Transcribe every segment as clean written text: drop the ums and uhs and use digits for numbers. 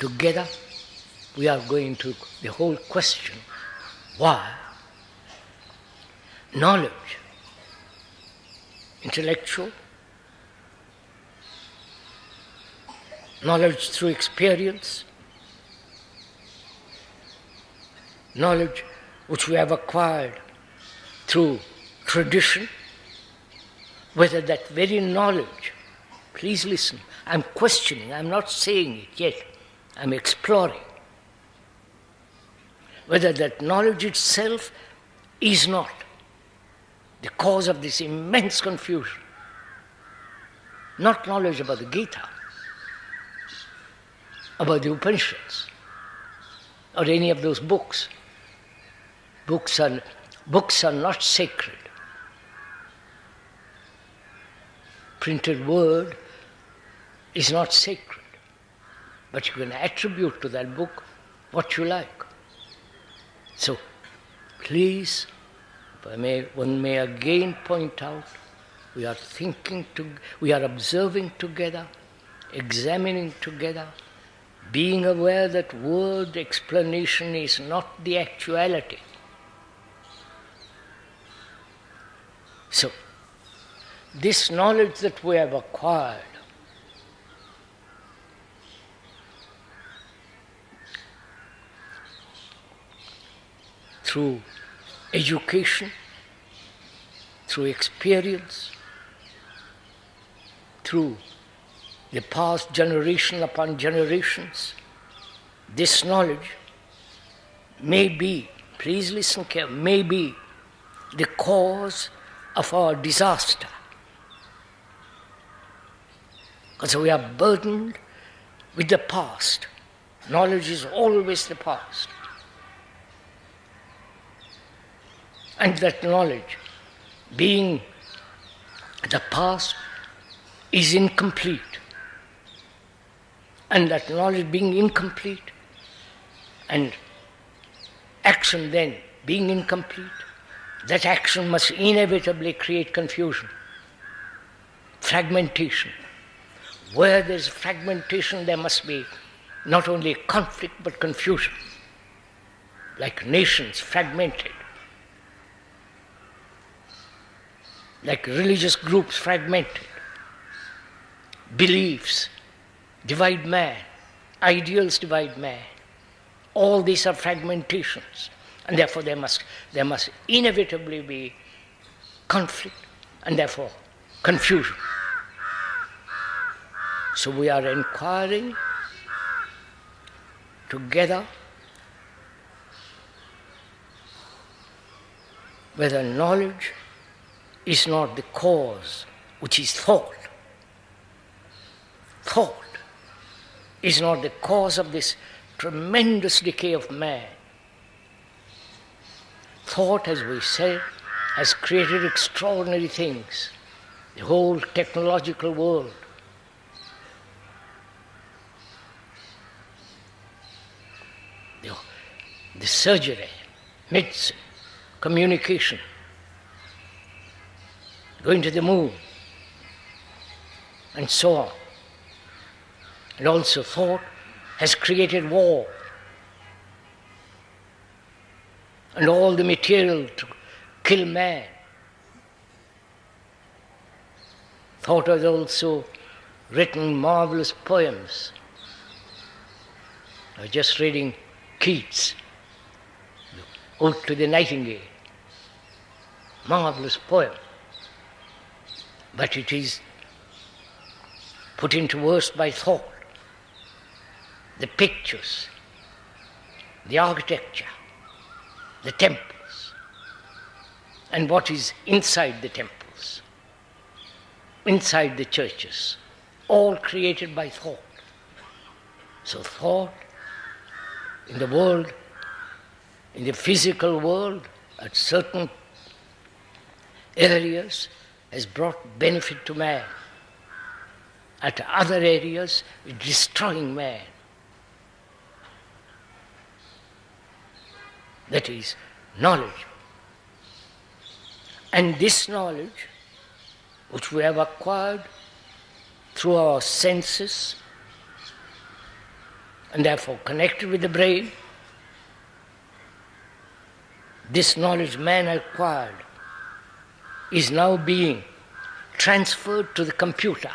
together we are going to the whole question, why knowledge, intellectual, knowledge through experience, knowledge which we have acquired through tradition, whether that very knowledge, please listen, I'm questioning, I'm not saying it yet, I'm exploring, whether that knowledge itself is not the cause of this immense confusion. Not knowledge about the Gita, about the Upanishads, or any of those books. Books are not sacred. Printed word is not sacred, but you can attribute to that book what you like. So, please, one may again point out, we are observing together, examining together, being aware that word explanation is not the actuality. So, this knowledge that we have acquired through education, through experience, through the past generation upon generations, this knowledge may be, please listen carefully, may be the cause of our disaster. Because we are burdened with the past. Knowledge is always the past. And that knowledge, being the past, is incomplete. And that knowledge being incomplete, and action then being incomplete, that action must inevitably create confusion, fragmentation. Where there is fragmentation, there must be not only conflict but confusion, like nations fragmented, like religious groups fragmented, beliefs divide man, ideals divide man. All these are fragmentations, and therefore there must inevitably be conflict, and therefore confusion. So we are inquiring together whether knowledge is not the cause, which is thought. Thought is not the cause of this tremendous decay of man. Thought, as we said, has created extraordinary things. The whole technological world. The surgery, medicine, communication, going to the moon, and so on. And also thought has created war and all the material to kill man. Thought has also written marvelous poems. I was just reading Keats, Ode to the Nightingale. Marvelous poem. But it is put into verse by thought. The pictures, the architecture, the temples, and what is inside the temples, inside the churches, all created by thought. So thought in the world, in the physical world, at certain areas, has brought benefit to man. At other areas, it's destroying man. That is knowledge. And this knowledge, which we have acquired through our senses and therefore connected with the brain. This knowledge man acquired is now being transferred to the computer.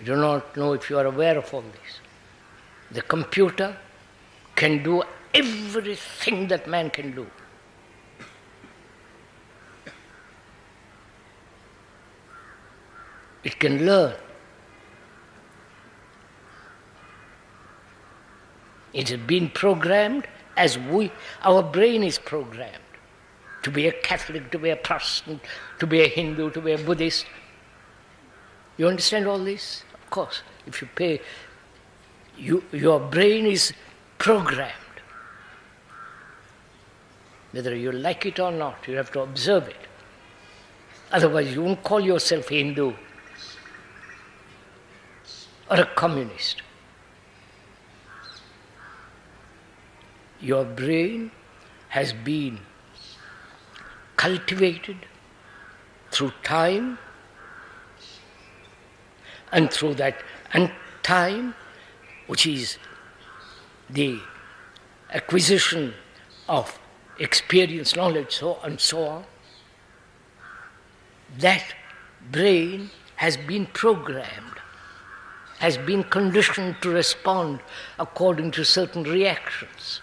I do not know if you are aware of all this. The computer can do everything that man can do. It can learn. It has been programmed as our brain is programmed. To be a Catholic, to be a Protestant, to be a Hindu, to be a Buddhist. You understand all this? Of course, if you pay, your brain is programmed. Whether you like it or not, you have to observe it. Otherwise, you won't call yourself Hindu or a communist. Your brain has been cultivated through time, and through that time, which is the acquisition of experience, knowledge, so on, that brain has been programmed, has been conditioned to respond according to certain reactions.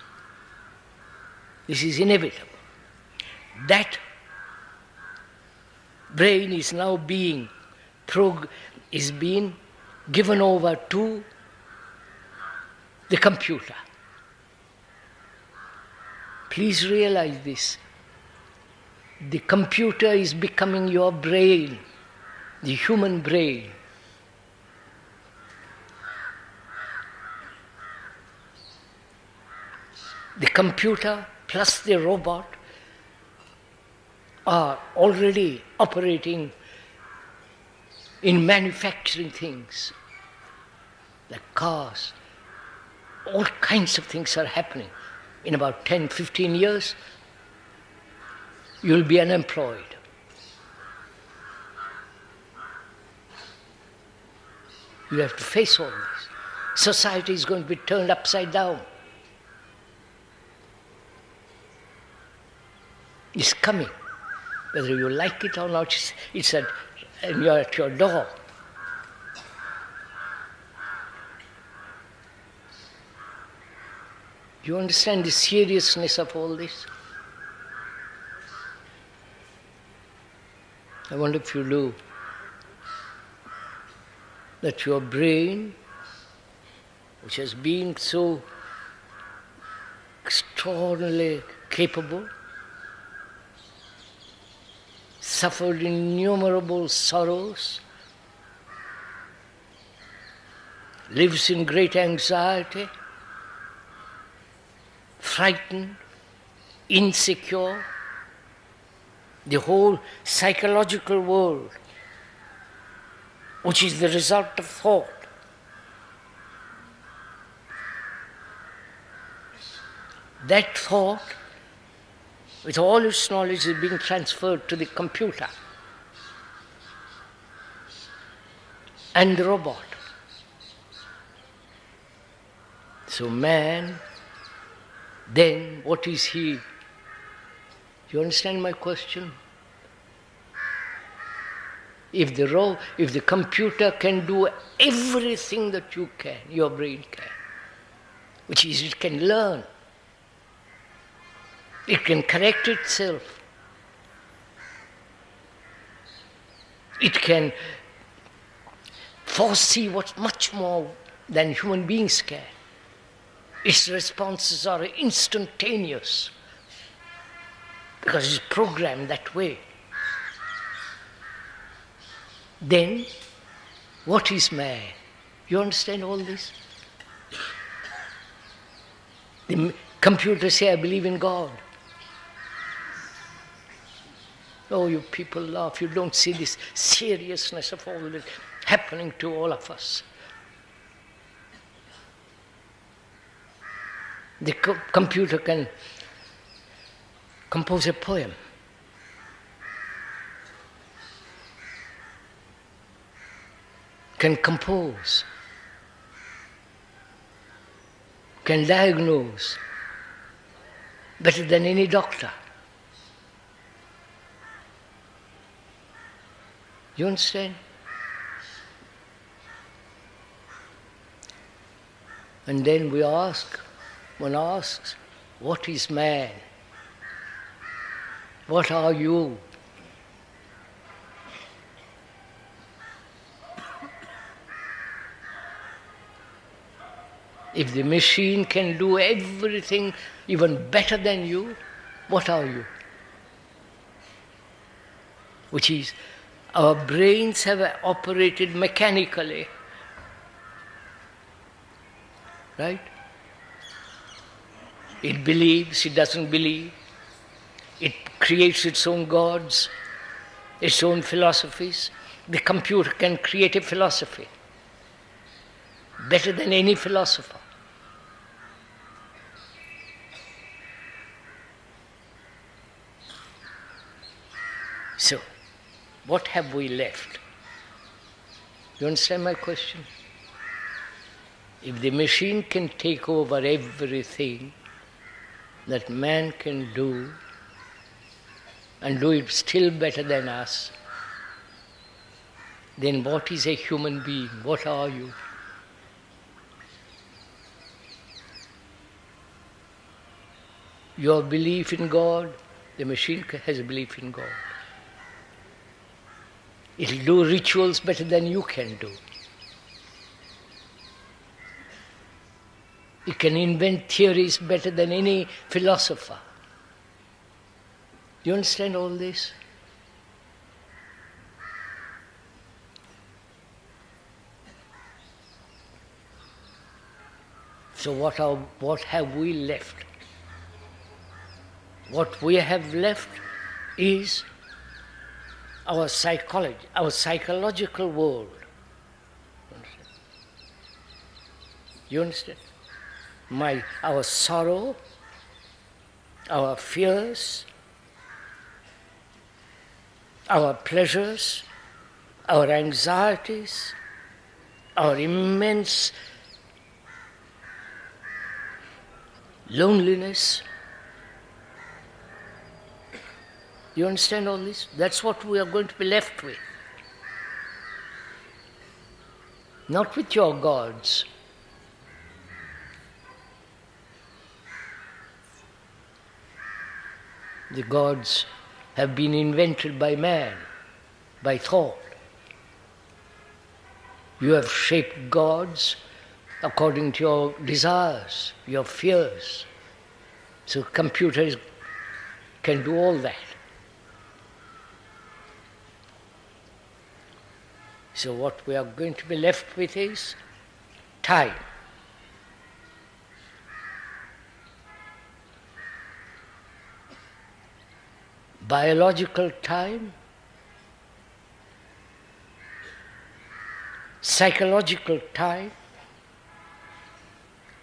This is inevitable. That brain is now being given over to the computer. Please realize this. The computer is becoming your brain, the human brain. The computer plus the robot are already operating in manufacturing things, like cars. All kinds of things are happening. In about 10, 15 years, you'll be unemployed. You have to face all this. Society is going to be turned upside down. It's coming. Whether you like it or not, it's at your door. Do you understand the seriousness of all this? I wonder if you do. That your brain, which has been so extraordinarily capable, suffered innumerable sorrows, lives in great anxiety, frightened, insecure, the whole psychological world, which is the result of thought. That thought, with all its knowledge, is being transferred to the computer and the robot. So man, then what is he? Do you understand my question? If the computer can do everything that you can, your brain can, which is it can learn, it can correct itself, it can foresee what's much more than human beings can. Its responses are instantaneous because it's programmed that way. Then, what is man? You understand all this? The computer say, I believe in God. Oh, you people laugh. You don't see this seriousness of all this happening to all of us. The computer can compose a poem. can compose, can diagnose better than any doctor. You understand? And then one asks, what is man? What are you? If the machine can do everything even better than you, what are you? Which is, our brains have operated mechanically. Right? It believes, it doesn't believe. It creates its own gods, its own philosophies. The computer can create a philosophy better than any philosopher. So, what have we left? You understand my question? If the machine can take over everything that man can do, and do it still better than us, then what is a human being? What are you? Your belief in God, the machine has a belief in God. It will do rituals better than you can do. It can invent theories better than any philosopher. Do you understand all this? So what have we left? What we have left is our psychology, our psychological world. You understand? Our sorrow, our fears, our pleasures, our anxieties, our immense loneliness. You understand all this? That's what we are going to be left with. Not with your gods. The gods have been invented by man, by thought. You have shaped gods according to your desires, your fears. So computers can do all that. So what we are going to be left with is time. Biological time, psychological time,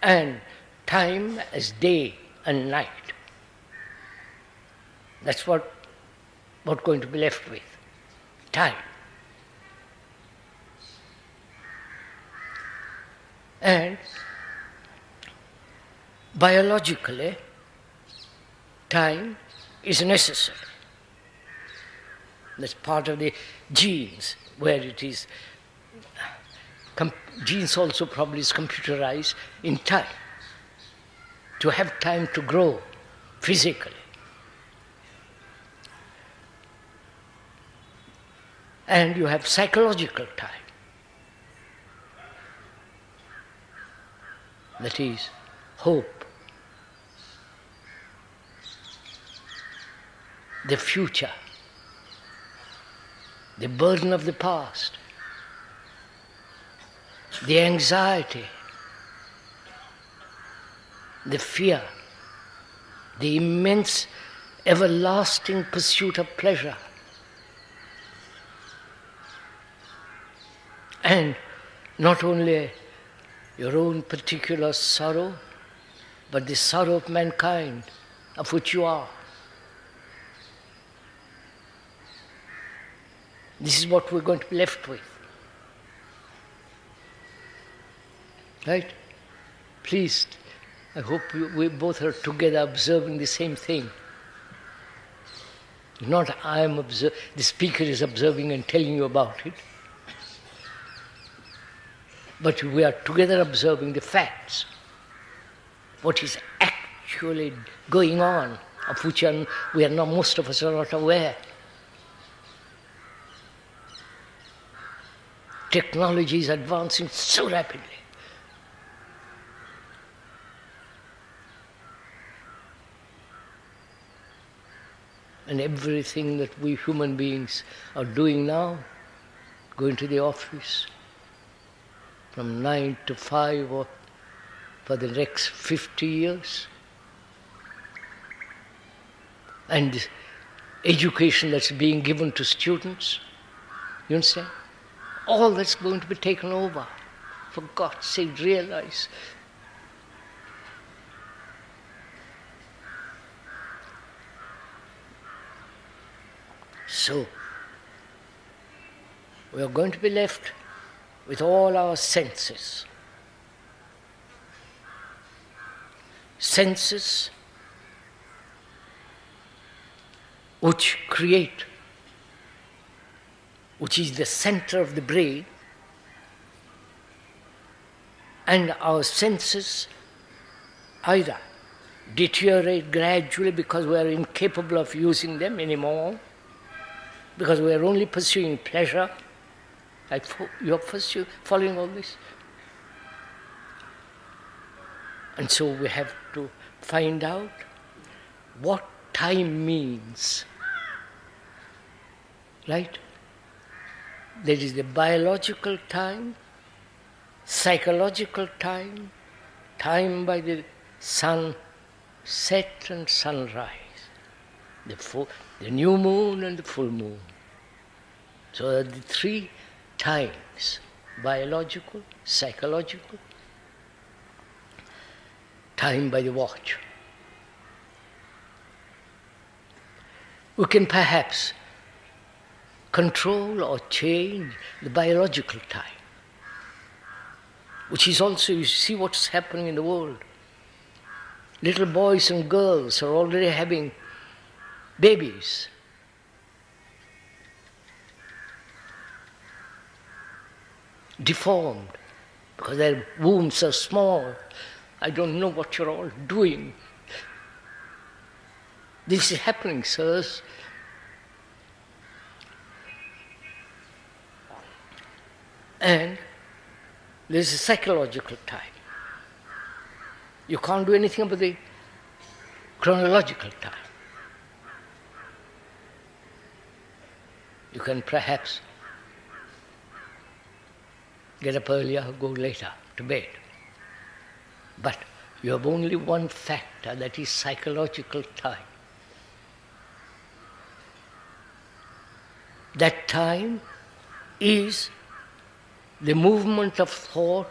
and time as day and night. That's what we're going to be left with. Time. And biologically, time is necessary. That's part of the genes, where it is. Genes also probably is computerized in time, to have time to grow physically. And you have psychological time. That is hope, the future, the burden of the past, the anxiety, the fear, the immense, everlasting pursuit of pleasure. And not only your own particular sorrow, but the sorrow of mankind, of which you are. This is what we're going to be left with. Right? Please, I hope we both are together observing the same thing. Not the speaker is observing and telling you about it, but we are together observing the facts, what is actually going on, of which most of us are not aware. Technology is advancing so rapidly. And everything that we human beings are doing now, going to the office from 9 to 5 or for the next 50 years, and the education that's being given to students, you understand? All that's going to be taken over. For God's sake, realize. So, we are going to be left with all our senses. Senses which create, which is the center of the brain, and our senses either deteriorate gradually because we are incapable of using them anymore, because we are only pursuing pleasure. You are following all this? And so we have to find out what time means. Right? There is the biological time, psychological time, time by the sun set and sunrise, the new moon and the full moon. So the three times, biological, psychological, time by the watch. We can perhaps control or change the biological time, which is also, you see what's happening in the world. Little boys and girls are already having babies. Deformed, because their wombs are small. I don't know what you're all doing. This is happening, sirs. And there's a psychological time. You can't do anything about the chronological time. You can perhaps get up earlier, go later to bed. But you have only one factor, that is psychological time. That time is the movement of thought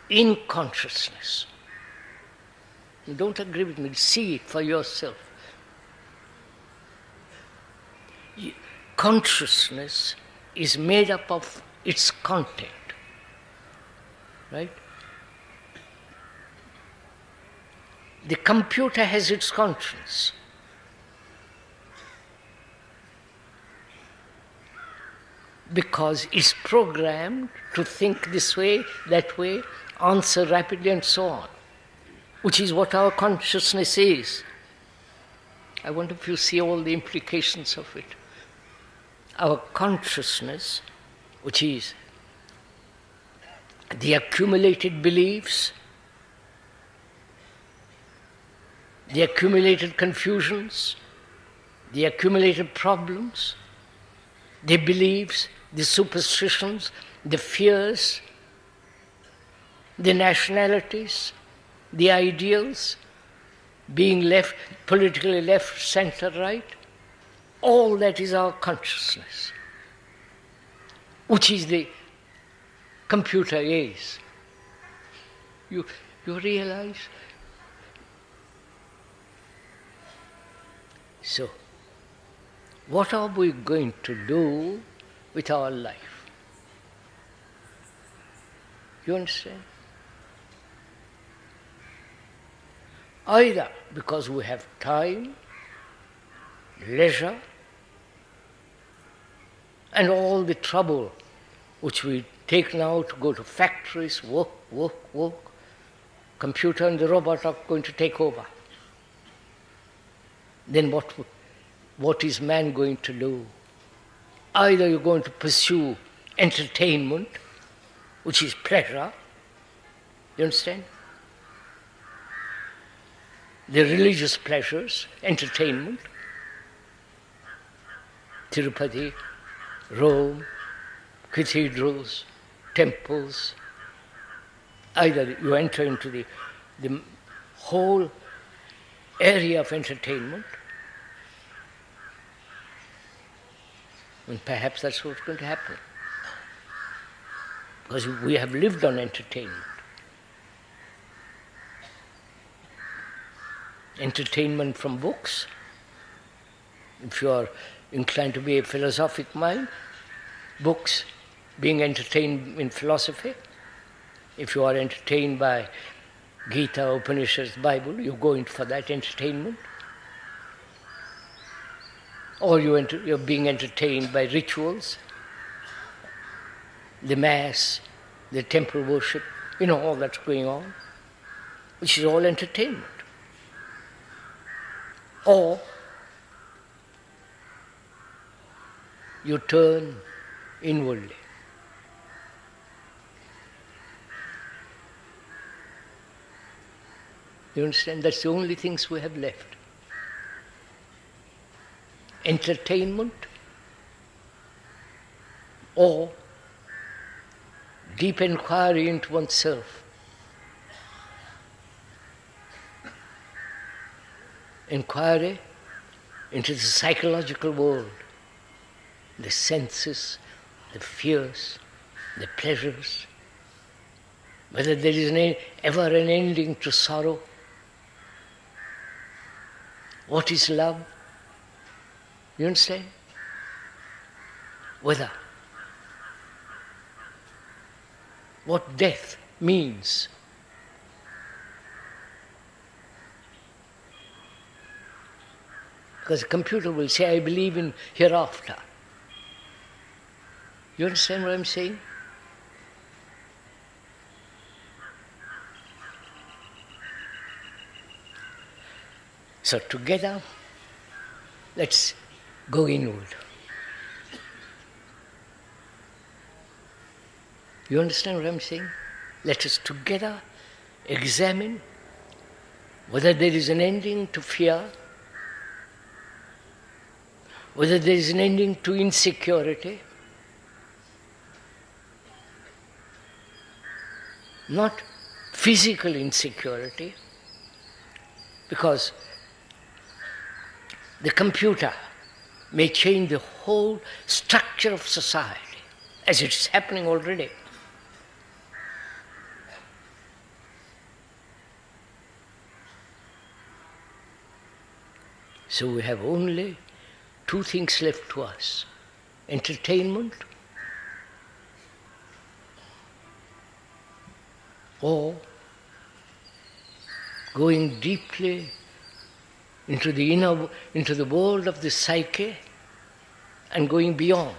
in consciousness. You don't agree with me, see it for yourself. Consciousness is made up of its content, right? The computer has its conscience. Because it's programmed to think this way, that way, answer rapidly and so on, which is what our consciousness is. I wonder if you see all the implications of it. Our consciousness, which is the accumulated beliefs, the accumulated confusions, the accumulated problems, the beliefs, the superstitions, the fears, the nationalities, the ideals, being left, politically left, center, right, all that is our consciousness, which is the computer is. You realize? So, what are we going to do with our life? You understand? Either because we have time, leisure, and all the trouble which we take now to go to factories, work, computer and the robot are going to take over. Then what is man going to do? Either you're going to pursue entertainment, which is pleasure, you understand? The religious pleasures, entertainment, Tirupati, Rome, cathedrals, temples. Either you enter into the whole area of entertainment, and perhaps that's what's going to happen. Because we have lived on entertainment. Entertainment from books. If you are inclined to be a philosophic mind, books, being entertained in philosophy. If you are entertained by Gita, Upanishads, Bible, you go in for that entertainment. Or you're being entertained by rituals, the mass, the temple worship, all that's going on, which is all entertainment. Or you turn inwardly. You understand? That's the only things we have left. Entertainment or deep inquiry into oneself. Inquiry into the psychological world, the senses, the fears, the pleasures, whether there is ever an ending to sorrow. What is love? You understand? Whether what death means. Because the computer will say, I believe in hereafter. You understand what I'm saying? So together, let's go inward. You understand what I'm saying? Let us together examine whether there is an ending to fear, whether there is an ending to insecurity, not physical insecurity, because the computer may change the whole structure of society, as it's happening already. So we have only two things left to us: entertainment or going deeply into the world of the psyche and going beyond.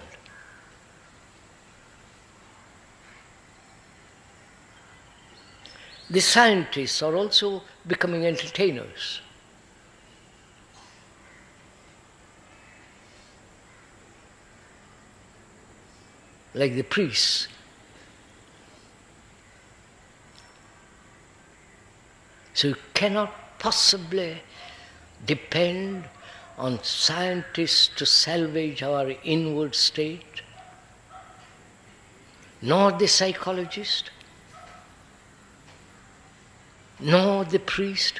The scientists are also becoming entertainers. Like the priests. So you cannot possibly depend on scientists to salvage our inward state, nor the psychologist, nor the priest.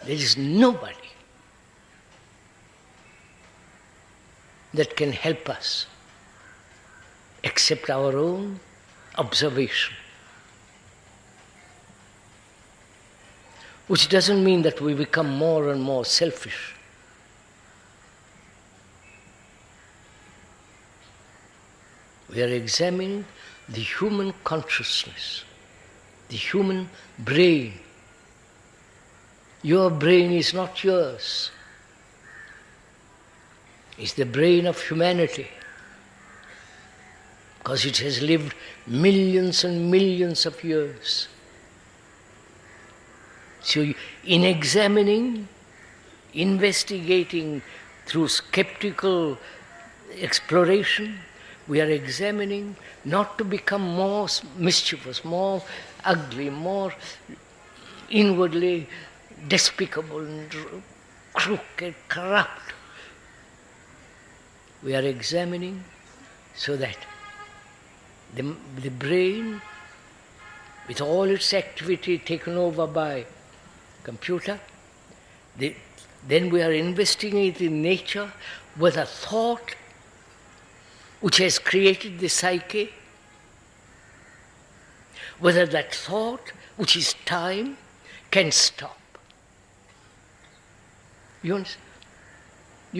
There is nobody that can help us except our own observation. Which doesn't mean that we become more and more selfish. We are examining the human consciousness, the human brain. Your brain is not yours. It's the brain of humanity, because it has lived millions and millions of years. So in examining, investigating through skeptical exploration, we are examining not to become more mischievous, more ugly, more inwardly despicable and crooked, corrupt. We are examining so that the brain, with all its activity taken over by computer, then we are investigating nature with a thought which has created the psyche, whether that thought, which is time, can stop. You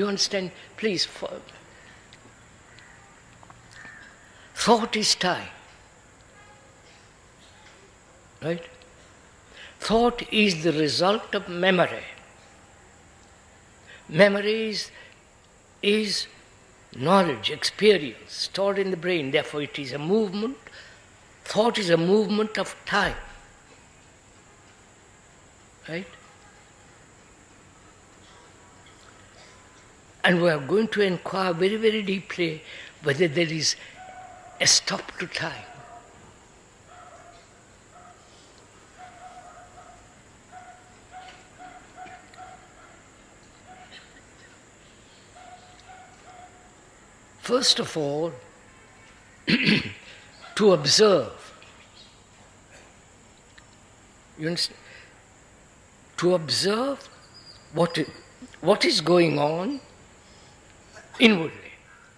understand? Please, thought is time. Right? Thought is the result of memory. Memory is knowledge, experience stored in the brain. Therefore it is a movement. Thought is a movement of time. Right? And we are going to inquire very, very deeply whether there is a stop to time. First of all, to observe. You understand? To observe what is going on inwardly,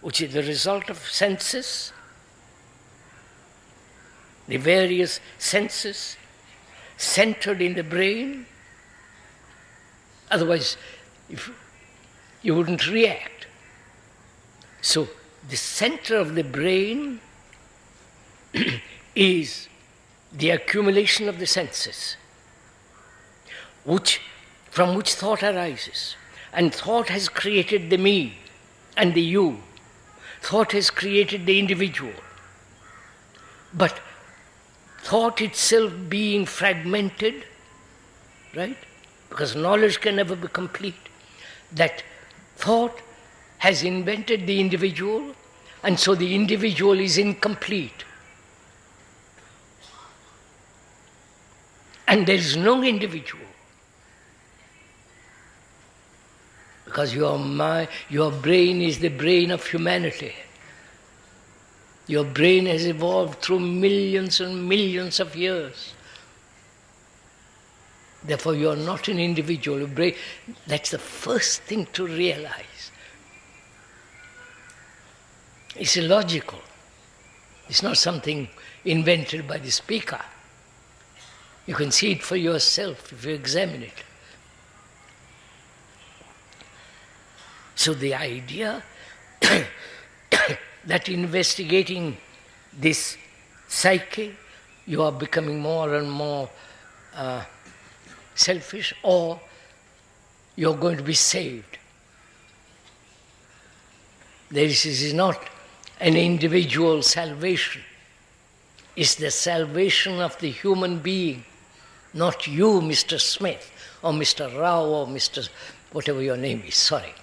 which is the result of senses, the various senses centered in the brain. Otherwise, if you wouldn't react. So, the center of the brain is the accumulation of the senses, from which thought arises. And thought has created the me and the you. Thought has created the individual. But thought itself being fragmented, right? Because knowledge can never be complete. That thought has invented the individual, and so the individual is incomplete. And there is no individual. Because your brain is the brain of humanity. Your brain has evolved through millions and millions of years. Therefore you are not an individual. That's the first thing to realize. It's illogical. It's not something invented by the speaker. You can see it for yourself if you examine it. So the idea that investigating this psyche, you are becoming more and more selfish, or you're going to be saved. This is not an individual salvation. It's the salvation of the human being, not you, Mr. Smith, or Mr. Rao, or Mr. whatever your name is, sorry.